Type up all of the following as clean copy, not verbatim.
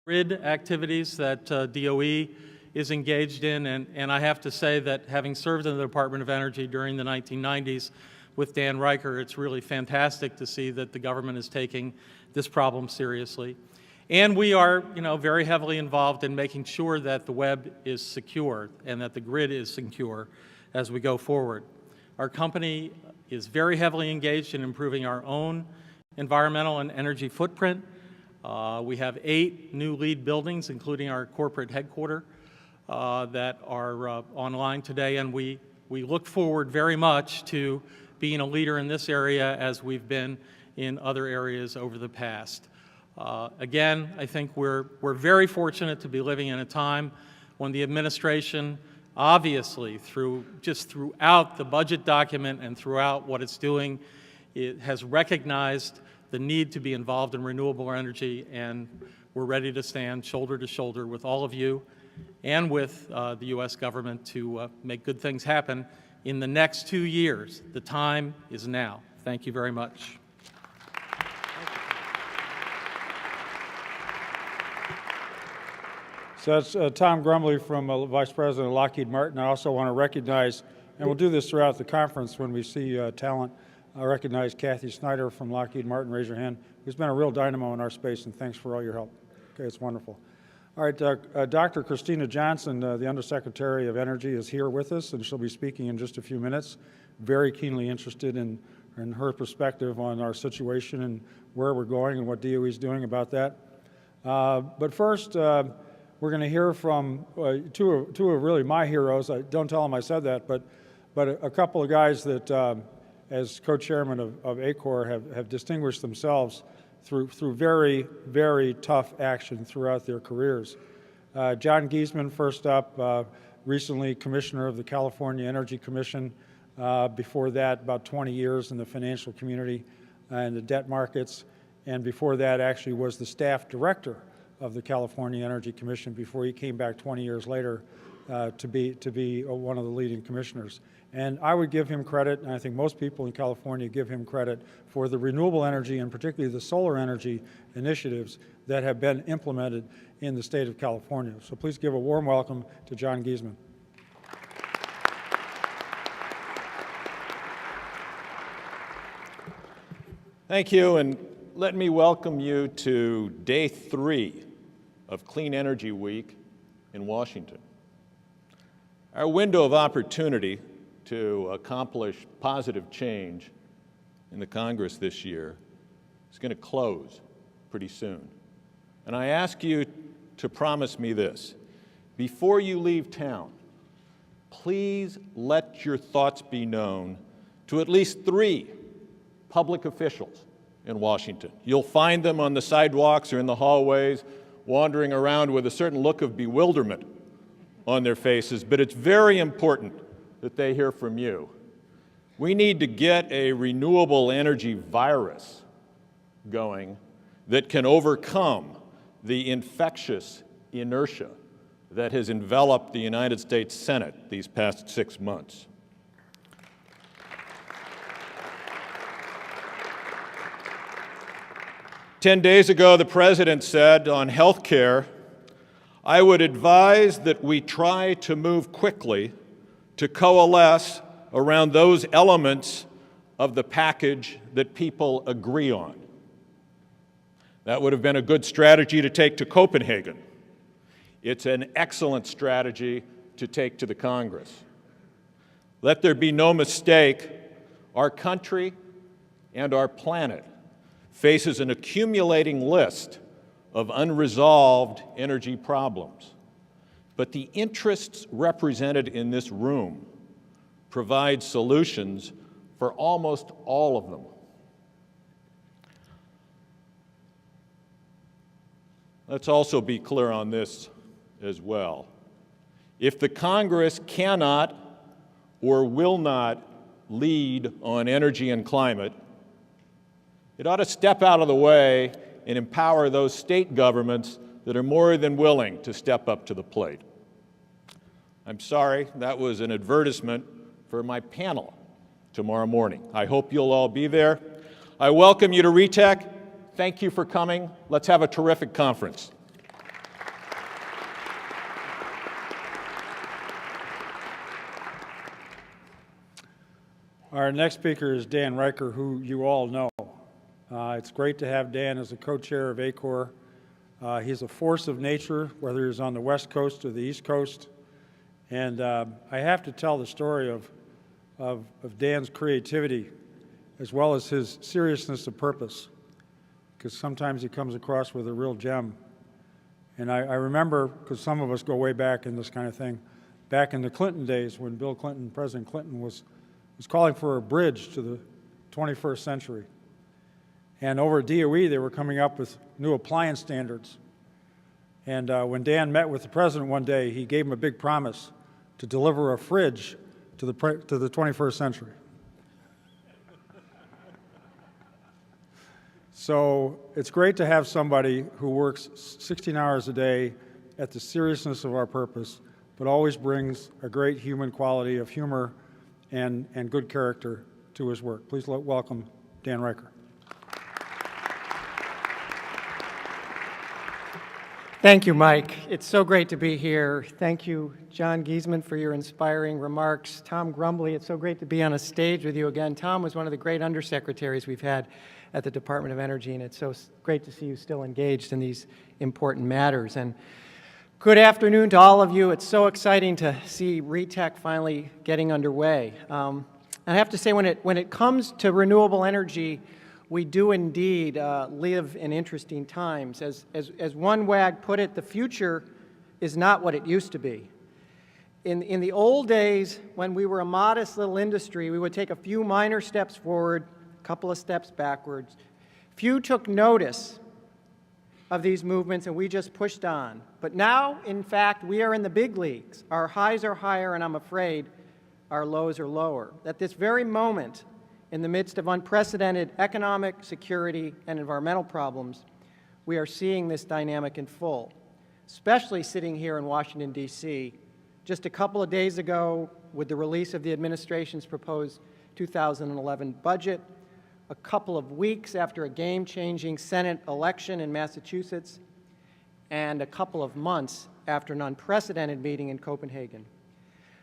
grid activities that DOE is engaged in, and I have to say that having served in the Department of Energy during the 1990s with Dan Riker, it's really fantastic to see that the government is taking this problem seriously. And we are, very heavily involved in making sure that the web is secure and that the grid is secure as we go forward. Our company is very heavily engaged in improving our own environmental and energy footprint. We have 8 new LEED buildings, including our corporate headquarters, that are online today, and we look forward very much to being a leader in this area as we've been in other areas over the past. Again, I think we're very fortunate to be living in a time when the administration, obviously throughout the budget document and throughout what it's doing, it has recognized the need to be involved in renewable energy, and we're ready to stand shoulder to shoulder with all of you and with the U.S. government to make good things happen in the next 2 years. The time is now. Thank you very much. So that's Tom Grumley from Vice President of Lockheed Martin. I also want to recognize, and we'll do this throughout the conference when we see talent, I recognize Kathy Snyder from Lockheed Martin. Raise your hand. Who's been a real dynamo in our space, and thanks for all your help. Okay, it's wonderful. All right, Dr. Christina Johnson, the Undersecretary of Energy, is here with us, and she'll be speaking in just a few minutes. Very keenly interested in her perspective on our situation and where we're going and what DOE is doing about that. But first, we're going to hear from two of really my heroes. Don't tell them I said that, but a couple of guys that, as co-chairman of ACOR, have distinguished themselves through very, very tough action throughout their careers. John Giesman, first up, recently commissioner of the California Energy Commission. Before that, about 20 years in the financial community and the debt markets. And before that, actually was the staff director of the California Energy Commission before he came back 20 years later to be one of the leading commissioners. And I would give him credit, and I think most people in California give him credit for the renewable energy and particularly the solar energy initiatives that have been implemented in the state of California. So please give a warm welcome to John Giesman. Thank you, and let me welcome you to Day 3 of Clean Energy Week in Washington. Our window of opportunity to accomplish positive change in the Congress this year is going to close pretty soon. And I ask you to promise me this. Before you leave town, please let your thoughts be known to at least 3 public officials in Washington. You'll find them on the sidewalks or in the hallways, wandering around with a certain look of bewilderment on their faces, but it's very important that they hear from you. We need to get a renewable energy virus going that can overcome the infectious inertia that has enveloped the United States Senate these past 6 months. Ten days ago, the President said on health care, I would advise that we try to move quickly to coalesce around those elements of the package that people agree on. That would have been a good strategy to take to Copenhagen. It's an excellent strategy to take to the Congress. Let there be no mistake, our country and our planet faces an accumulating list of unresolved energy problems. But the interests represented in this room provide solutions for almost all of them. Let's also be clear on this as well. If the Congress cannot or will not lead on energy and climate, it ought to step out of the way and empower those state governments that are more than willing to step up to the plate. I'm sorry, that was an advertisement for my panel tomorrow morning. I hope you'll all be there. I welcome you to RETECH. Thank you for coming. Let's have a terrific conference. Our next speaker is Dan Riker, who you all know. It's great to have Dan as the co-chair of ACOR. He's a force of nature, whether he's on the West Coast or the East Coast. And I have to tell the story of Dan's creativity as well as his seriousness of purpose, because sometimes he comes across with a real gem. And I remember, because some of us go way back in this kind of thing, back in the Clinton days when Bill Clinton, President Clinton, was calling for a bridge to the 21st century. And over at DOE, they were coming up with new appliance standards. And when Dan met with the president one day, he gave him a big promise to deliver a fridge to the 21st century. So it's great to have somebody who works 16 hours a day at the seriousness of our purpose, but always brings a great human quality of humor and good character to his work. Please welcome Dan Riker. Thank you, Mike. It's so great to be here. Thank you, John Giesman, for your inspiring remarks. Tom Grumbly, it's so great to be on a stage with you again. Tom was one of the great undersecretaries we've had at the Department of Energy, and it's so great to see you still engaged in these important matters. And good afternoon to all of you. It's so exciting to see RETECH finally getting underway. And I have to say, when it comes to renewable energy, we do indeed live in interesting times. As one wag put it, the future is not what it used to be. In the old days, when we were a modest little industry, we would take a few minor steps forward, a couple of steps backwards. Few took notice of these movements, and we just pushed on. But now, in fact, we are in the big leagues. Our highs are higher, and I'm afraid our lows are lower. At this very moment, in the midst of unprecedented economic, security, and environmental problems, we are seeing this dynamic in full, especially sitting here in Washington, D.C. Just a couple of days ago, with the release of the administration's proposed 2011 budget, a couple of weeks after a game-changing Senate election in Massachusetts, and a couple of months after an unprecedented meeting in Copenhagen.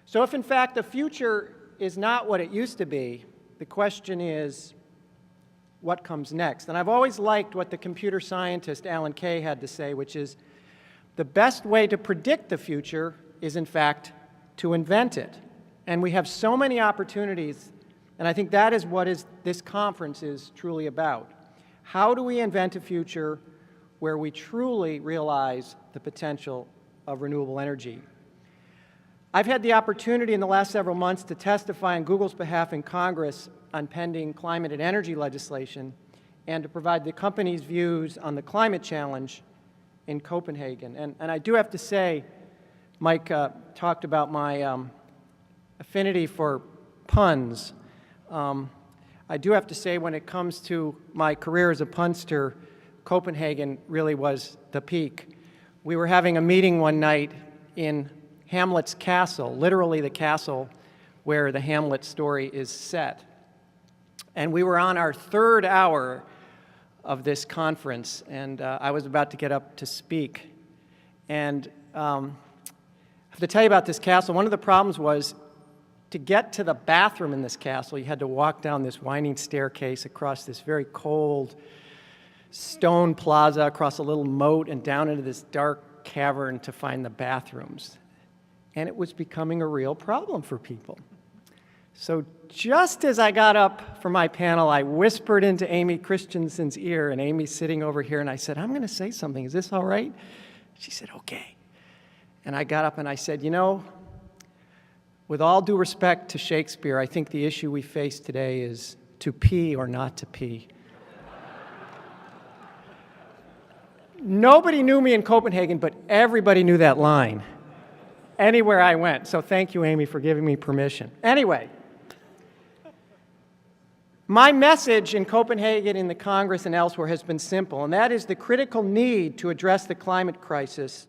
So if, in fact, the future is not what it used to be, the question is, what comes next? And I've always liked what the computer scientist Alan Kay had to say, which is, the best way to predict the future is, in fact, to invent it. And we have so many opportunities, and I think that is what this conference is truly about. How do we invent a future where we truly realize the potential of renewable energy? I've had the opportunity in the last several months to testify on Google's behalf in Congress on pending climate and energy legislation and to provide the company's views on the climate challenge in Copenhagen. And I do have to say, Mike talked about my affinity for puns. I do have to say, when it comes to my career as a punster, Copenhagen really was the peak. We were having a meeting one night in Hamlet's castle, literally the castle where the Hamlet story is set. And we were on our third hour of this conference, and I was about to get up to speak. And I have to tell you about this castle. One of the problems was, to get to the bathroom in this castle, you had to walk down this winding staircase across this very cold stone plaza, across a little moat, and down into this dark cavern to find the bathrooms. And it was becoming a real problem for people. So just as I got up for my panel, I whispered into Amy Christensen's ear, and Amy's sitting over here, and I said, I'm going to say something. Is this all right? She said, okay. And I got up and I said, you know, with all due respect to Shakespeare, I think the issue we face today is to pee or not to pee. Nobody knew me in Copenhagen, but everybody knew that line anywhere I went. So thank you, Amy, for giving me permission. Anyway, my message in Copenhagen, in the Congress, and elsewhere has been simple, and that is the critical need to address the climate crisis